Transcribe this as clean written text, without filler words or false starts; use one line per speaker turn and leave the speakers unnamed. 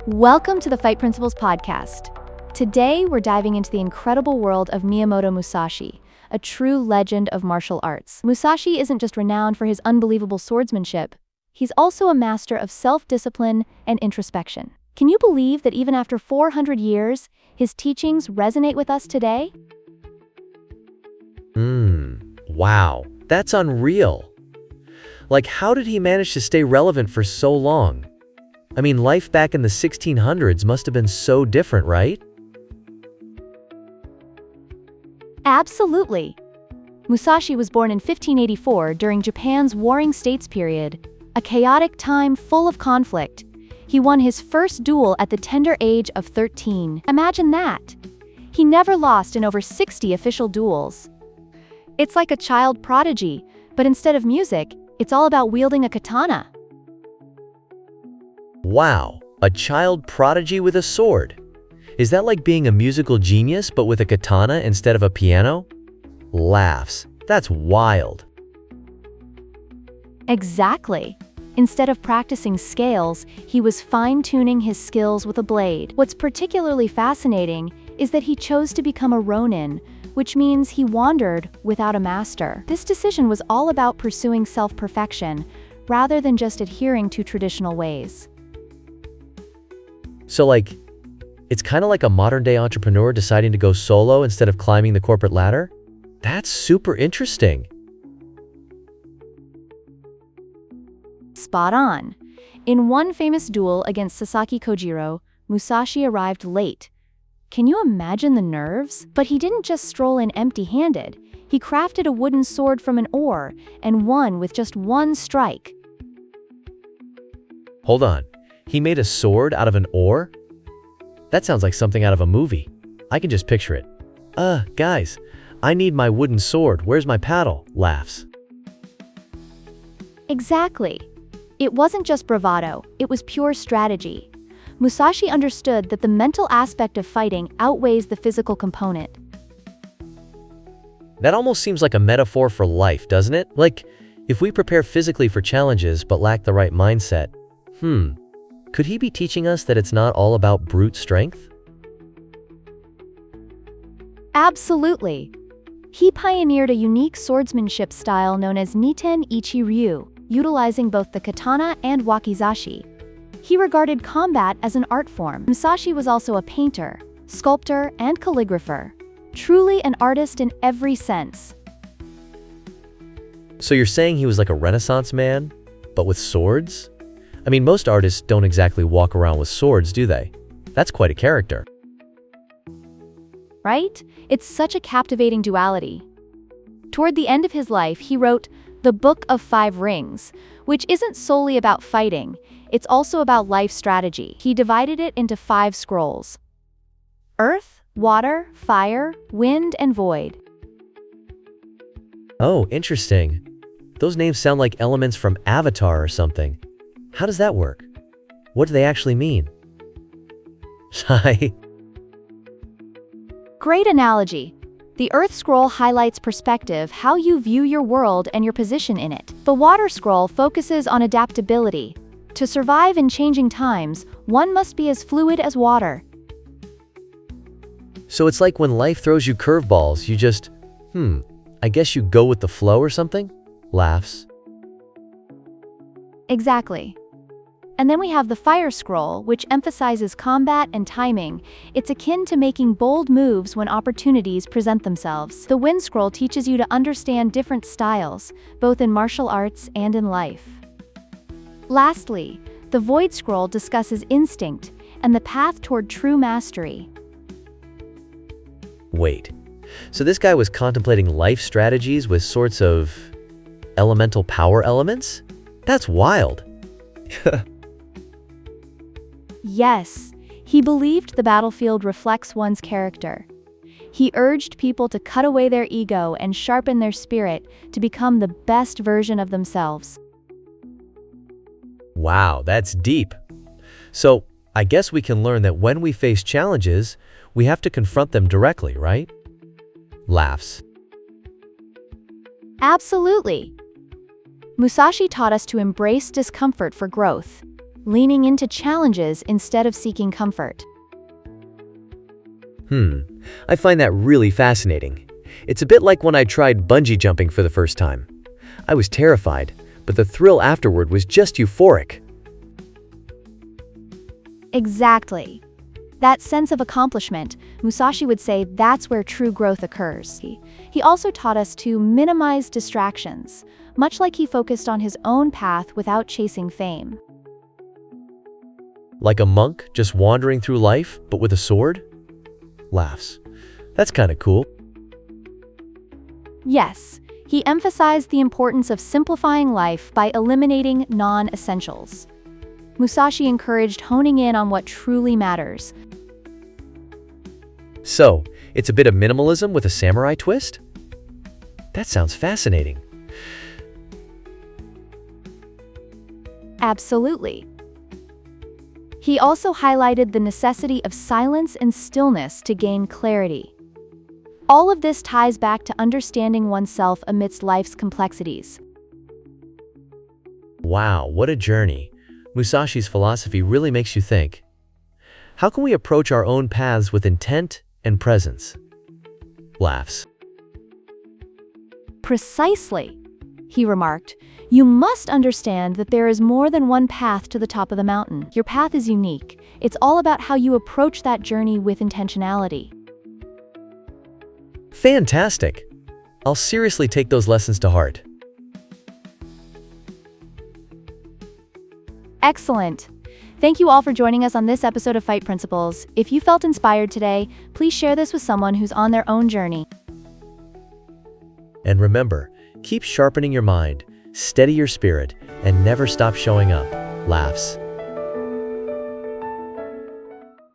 Welcome to the Fight Principles podcast. Today, we're diving into the incredible world of Miyamoto Musashi, a true legend of martial arts. Musashi isn't just renowned for his unbelievable swordsmanship, he's also a master of self-discipline and introspection. Can you believe that even after 400 years, his teachings resonate with us today?
Wow, that's unreal. Like, how did he manage to stay relevant for so long? I mean, life back in the 1600s must have been so different, right?
Absolutely. Musashi was born in 1584 during Japan's Warring States period, a chaotic time full of conflict. He won his first duel at the tender age of 13. Imagine that! He never lost in over 60 official duels. It's like a child prodigy, but instead of music, it's all about wielding a katana.
Wow, a child prodigy with a sword. Is that like being a musical genius but with a katana instead of a piano? Laughs. That's wild.
Exactly. Instead of practicing scales, he was fine-tuning his skills with a blade. What's particularly fascinating is that he chose to become a ronin, which means he wandered without a master. This decision was all about pursuing self-perfection, rather than just adhering to traditional ways.
So it's kind of like a modern-day entrepreneur deciding to go solo instead of climbing the corporate ladder? That's super interesting.
Spot on. In one famous duel against Sasaki Kojiro, Musashi arrived late. Can you imagine the nerves? But he didn't just stroll in empty-handed. He crafted a wooden sword from an oar and won with just one strike.
Hold on. He made a sword out of an oar? That sounds like something out of a movie. I can just picture it. Guys, I need my wooden sword. Where's my paddle? Laughs.
Exactly. It wasn't just bravado, it was pure strategy. Musashi understood that the mental aspect of fighting outweighs the physical component.
That almost seems like a metaphor for life, doesn't it? Like, if we prepare physically for challenges but lack the right mindset, could he be teaching us that it's not all about brute strength?
Absolutely. He pioneered a unique swordsmanship style known as Niten Ichi Ryu, utilizing both the katana and wakizashi. He regarded combat as an art form. Musashi was also a painter, sculptor, and calligrapher. Truly an artist in every sense.
So you're saying he was like a Renaissance man, but with swords? I mean, most artists don't exactly walk around with swords, do they? That's quite a character.
Right? It's such a captivating duality. Toward the end of his life, he wrote The Book of Five Rings, which isn't solely about fighting, it's also about life strategy. He divided it into 5 scrolls: Earth, Water, Fire, Wind, and Void.
Oh, interesting. Those names sound like elements from Avatar or something. How does that work? What do they actually mean? Sigh.
Great analogy. The Earth Scroll highlights perspective, how you view your world and your position in it. The Water Scroll focuses on adaptability. To survive in changing times, one must be as fluid as water.
So it's like when life throws you curveballs, you just, I guess you go with the flow or something? Laughs.
Exactly. And then we have the Fire Scroll, which emphasizes combat and timing. It's akin to making bold moves when opportunities present themselves. The Wind Scroll teaches you to understand different styles, both in martial arts and in life. Lastly, the Void Scroll discusses instinct and the path toward true mastery.
Wait, so this guy was contemplating life strategies with sorts of elemental power elements? That's wild.
Yes, he believed the battlefield reflects one's character. He urged people to cut away their ego and sharpen their spirit to become the best version of themselves.
Wow, that's deep. So, I guess we can learn that when we face challenges, we have to confront them directly, right? Laughs.
Absolutely. Musashi taught us to embrace discomfort for growth. leaning into challenges instead of seeking comfort.
I find that really fascinating. It's a bit like when I tried bungee jumping for the first time. I was terrified, but the thrill afterward was just euphoric.
Exactly. That sense of accomplishment, Musashi would say that's where true growth occurs. He also taught us to minimize distractions, much like he focused on his own path without chasing fame.
Like a monk just wandering through life, but with a sword? Laughs. That's kind of cool.
Yes, he emphasized the importance of simplifying life by eliminating non-essentials. Musashi encouraged honing in on what truly matters.
So, it's a bit of minimalism with a samurai twist? That sounds fascinating.
Absolutely. He also highlighted the necessity of silence and stillness to gain clarity. All of this ties back to understanding oneself amidst life's complexities.
Wow, what a journey. Musashi's philosophy really makes you think. How can we approach our own paths with intent and presence? Laughs.
Precisely, he remarked. You must understand that there is more than one path to the top of the mountain. Your path is unique. It's all about how you approach that journey with intentionality.
Fantastic. I'll seriously take those lessons to heart.
Excellent. Thank you all for joining us on this episode of Fight Principles. If you felt inspired today, please share this with someone who's on their own journey.
And remember, keep sharpening your mind, steady your spirit, and never stop showing up. Laughs.